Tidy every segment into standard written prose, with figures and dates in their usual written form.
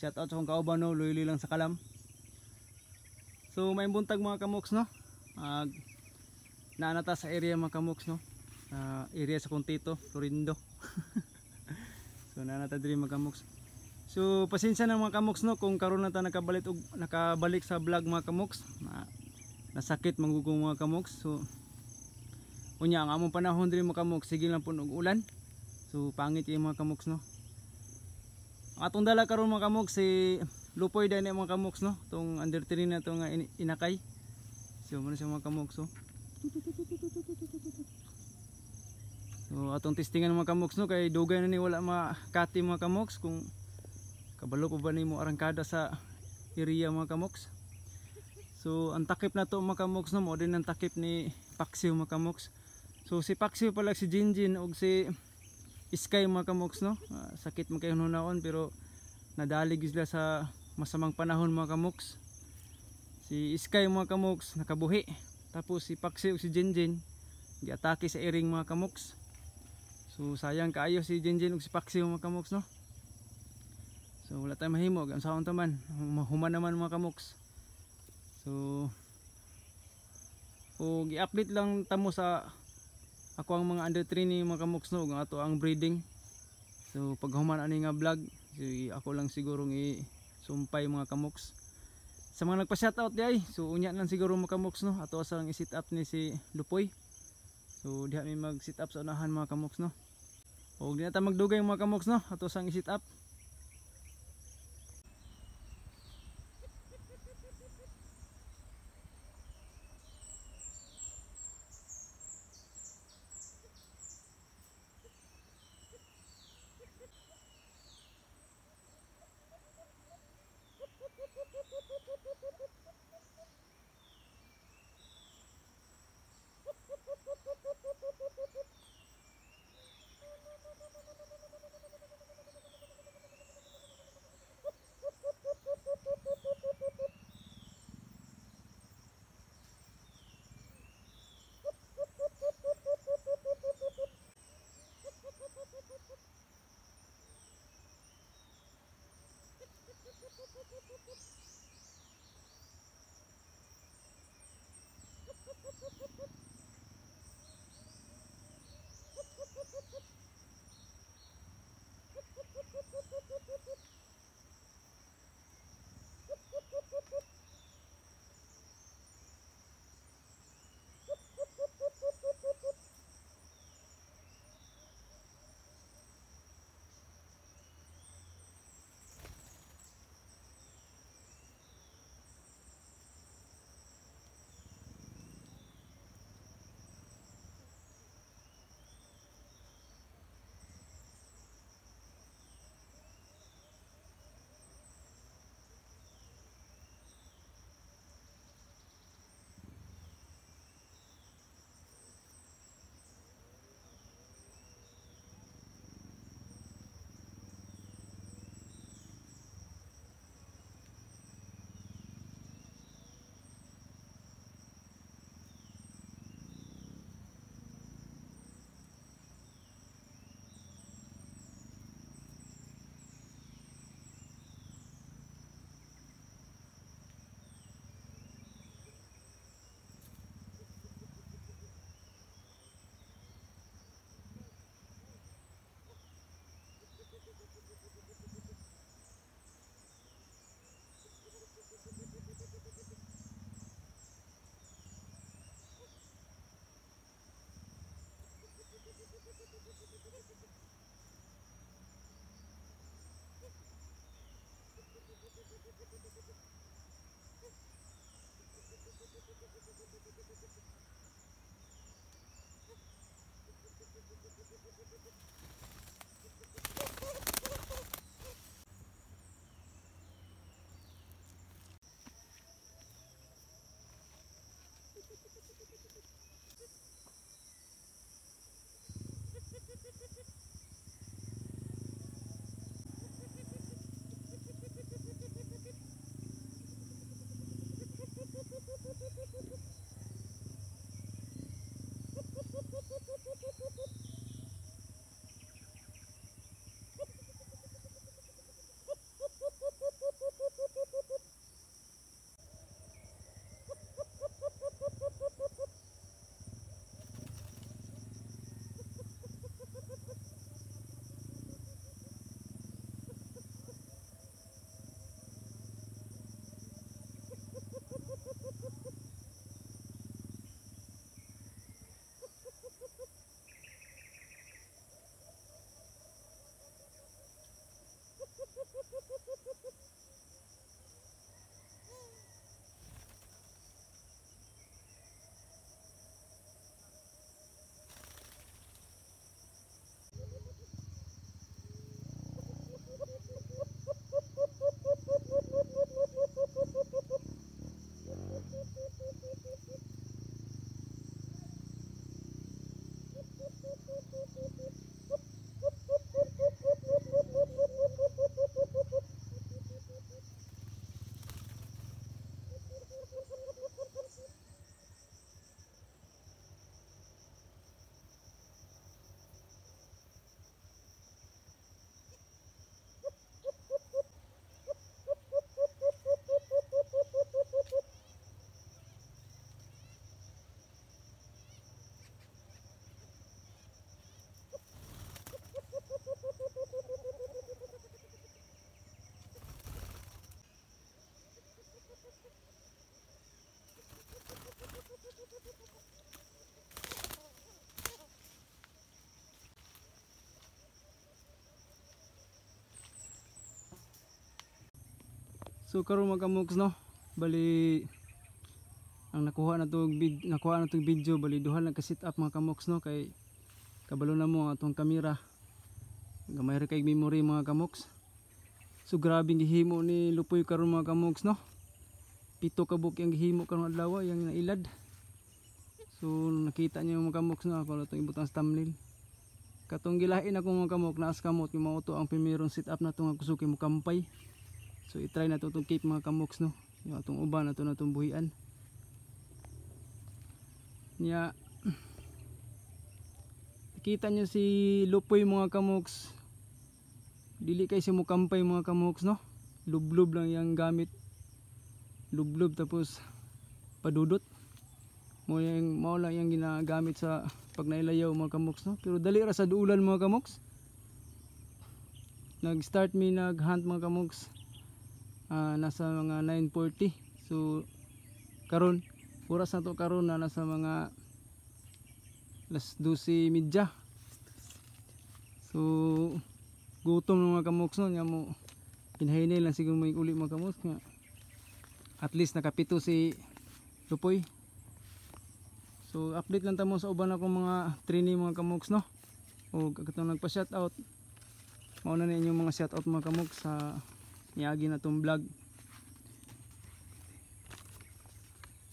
shout out sa akong kauban no, luy lang sa kalam. So may buntag mga kamoks no. Naanata sa area mga kamoks no. Area sa Contito, Florindo. So naanata diri mga kamoks. So pasensya na mga kamoks no kung karon na ta nakabalik sa vlog mga kamoks. Nasakit manggugong mga kamoks. So unya ang among panahon diri mga kamoks sige lang pud og ulan. So pangit yung mga kamoks no. Ang atong dala karon mga kamoks si Lupoy dai mga kamoks no. Tong under 3 na to nga inakay. So mo na siya mga kamoks so. So atong testingan mga kamoks no kay dugay na ni wala makati mga kamoks kung kabalo pa ba nimo arangkada sa area mga kamoks. So ang takip na to mga kamoks no mo din ang takip ni Paksiw mga kamoks. So si Paksiw pala si Jinjin og si Sky mga kamoks no. Sakit man kayo hunaon pero nadalig sila sa masamang panahon mga kamoks. Si Sky mga kamoks nakabuhi. Tapos si Paksiw og si Jinjin giatake sa iring mga kamoks. So sayang kaayo si Jinjin og si Paksiw mga kamoks no. So wala tayong mahimo ang saon taman. Human naman mga kamoks. So i-update lang tamo sa ako ang mga under 3 ni mga kamoks no, ato ang breeding. So pag human ani nga vlog, so, ako lang sigurong i-sumpay mga kamoks. Sa mga nagpa-shoutout di ay, so unya lang siguro mga kamoks no, ato asang i-sit up ni si Lupoy. So diha mi mag-sit up sa unahan mga kamoks no. Og di na ta magdugay mga kamoks no, ato asang i-sit up. So karon mga kamoks no, bali ang nakuha na tong video bali duha lang ka set up mga kamoks no, kay kabalo na mo atong kamera gamay ra kay memory mga kamoks. So grabe ang gihimo ni Lupoy karon mga kamoks no, 7 ka book ang gihimo karon adlaw yang nailad. So nakita niyo mga kamoks no, ako na itong ibutang thumbnail. Katong gilain ako mga kamok, naas kamot yung mauto ang primerong set up na itong kusuki mo kampay. So itry na ito itong keep mga kamoks no, yung atong uban na ito na itong buhian niya. Nakita nyo si Lupoy mga kamoks, dili kay si mukampay mga kamoks no, lublob lang yung gamit, lublob tapos padudot mo yung mao lang yung ginagamit sa pag nailayaw mga kamoks no. Pero dali ra sa duulan mga kamoks. Nag start mi nag hunt mga kamoks nasa mga 9:40. So karon oras na to karon na nasa mga alas 12:30. So gutom ng mga kamoks no, nya mo hinahinay lang siguro may uli mga kamoks nga at least nakapito si Lupoy. So update lang tamo sa uban akong mga trainee mga kamoks no, o katong nagpa shoutout mao na ninyo mga shoutout mga kamoks sa niagi na tong vlog.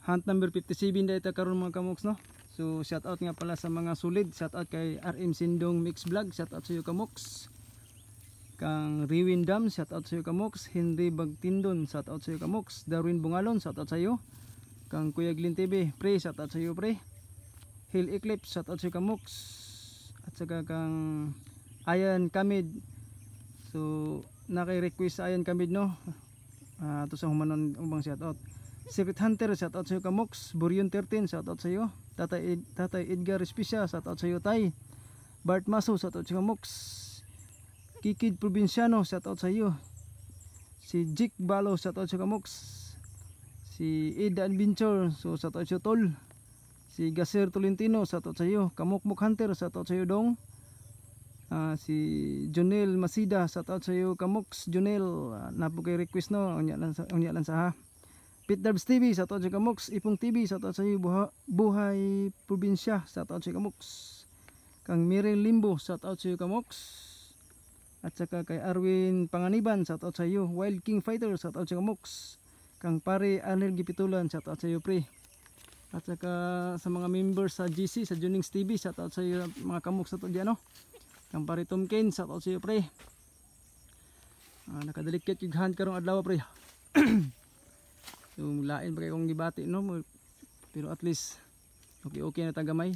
Hunt number 57 dayta karon mga kamoks no. So shoutout nga pala sa mga sulid, shoutout kay RM Sindong Mix Vlog, shoutout sa iyo kamoks. Kang Riwin Dam, shoutout sa iyo kamoks. Henry Bagtindon, shoutout sa iyo kamoks. Darwin Bungalon, shoutout sa iyo. Kang Kuya Glyn TV, pre, shoutout sa iyo pre. Hill Eclipse, shoutout sa iyo kamoks. At saka kang Ayan Kamid. So naki-request sa Ayan Kamid no. Ito sa humanon ubang shoutout. Secret Hunter, shoutout sa iyo kamoks. Burion 13, shoutout sa iyo. Tatay Edgar Especia, shoutout sa iyo tay. Bart Maso, shoutout sa iyo kamoks. Kikid Provinciano, shoutout sa iyo. Si Jik Balo, shoutout sa iyo kamoks. Si Ed Adventure, so shoutout sa iyo tol. Si Gaser Tolentino, shoutout sa iyo. Kamukmuk Hunter, shoutout sa iyo dong. Si Jonel Masida, shoutout sa iyo kamoks. Jonel, napo kay request no, unya lang sa ha. Pit Darbs TV, shoutout sa kamoks. Ipong TV, shoutout sa iyo. Buhay Probinsya, shoutout sa kamoks. Kang Mirel Limbo, shoutout sa iyo kamoks. At saka kay Arwin Panganiban, shoutout sa iyo. Wild King Fighter, shoutout sa kamoks. Kang pare Anel Gipitulan, shoutout sa iyo pre. At saka sa mga members sa GC, sa Junings TV, shoutout sa iyo mga kamoks sa to diyan no. Kang pare Tom Kane, shoutout sa iyo pre. Nakadalikit yung hunt karong adlaw pre. So lain pa kay kong gibati no, pero at least okay na tagamay.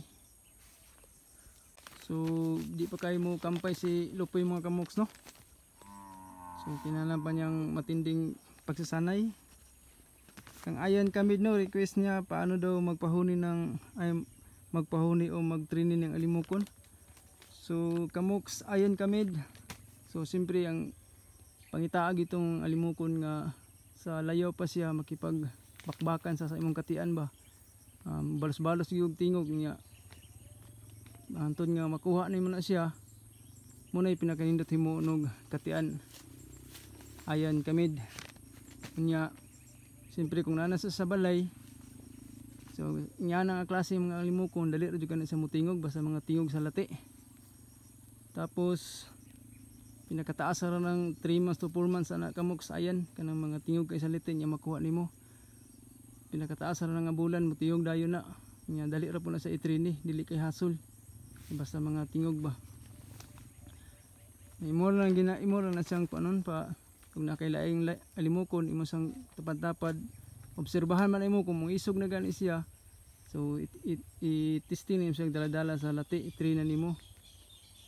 So di pa kayo mo kampay si Lupoy mga kamoks no. So kinalan pa niyang matinding pagsasanay. Kang Ayan Kamid no, request niya paano daw magpahuni o magtraining ng alimukon. So kamoks Ayan Kamid, so siyempre ang pangitaag itong alimukon nga sa layaw pa siya makipagbakbakan sa imong katian ba. Balos-balos yung tingog niya. Antod nga makuha nimo na siya. Muna pinakanindot himo og katian. Ayan Kamid. Nya siyempre kung nana sa balay. So nya na nga klase mga alimukon dali ra jud kana sa mutingog basta mga tingog sa lati. Tapos pinakataas ra ng 3 months to 4 months ana kamoks ayan kanang mga tingog kay sa liti nya makuha nimo. Pinakataas ra nga bulan mo tingog dayon na. Nya dali ra po na sa itrini, dili kay hasol. Basta mga tingog ba. Imo lang na siyang panon pa kung nakailaing alimukon imo sang tapad-tapad. Obserbahan man imo kung mong isog na gani siya. So i-testing nimo siya dala-dala sa lati, itrina nimo.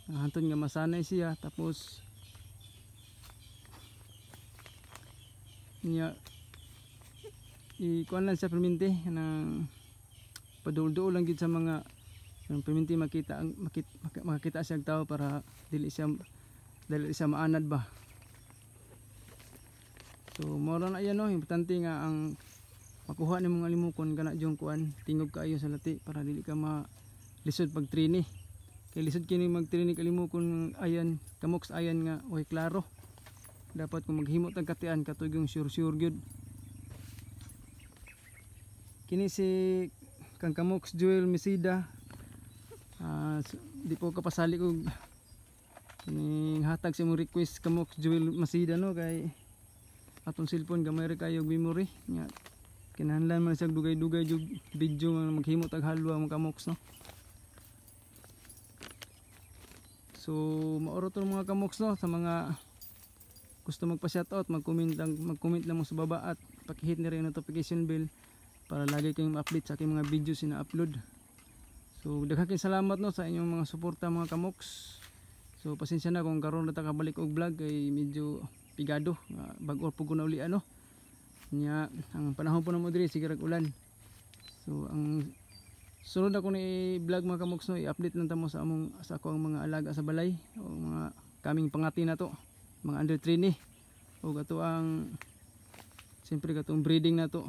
Hantod nga masanay siya tapos niya ikuan lang sa perminti nang padul-duol lang gid sa mga perminti makita siya tao para dili siya maanad ba. So mora na yan no, importante nga ang makuha nimong alimukon kana jung kuan tingog kaayo sa lati para dili ka lisod pag trini. Kay lisod kini mag trini kalimukon ayan kamoks ayan nga way klaro. dapat kung maghimo tag katian katog yung sure gyud. Kini si kang Kamoks Joel Mesida, di po kapasali og kining hatag sa imong request Kamoks Joel Mesida no, kay atong cellphone gamay ra kayo memory nya kinahanglan man siya dugay-dugay jud video nga maghimo tag halwa mga Kamoks no. So maoro to mga Kamoks no, sa mga gusto magpa-shoutout mag-comment lang mo sa baba at paki-hit na rin ang notification bell para lagi kayong ma-update sa aking mga videos na upload. So daghang salamat no sa inyong mga suporta mga Kamoks. So pasensya na kung karon na ta kabalik og vlog kay medyo pigado bag-o po ko na uli ano. Nya ang panahon po na mo diri sige rag ulan. So ang sunod ako ni vlog mga Kamoks no, i-update lang tamo sa ako ang mga alaga sa balay o mga kaming pangati na to, mga under trainee o gato ang siyempre gatong breeding na to.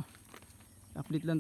Update lang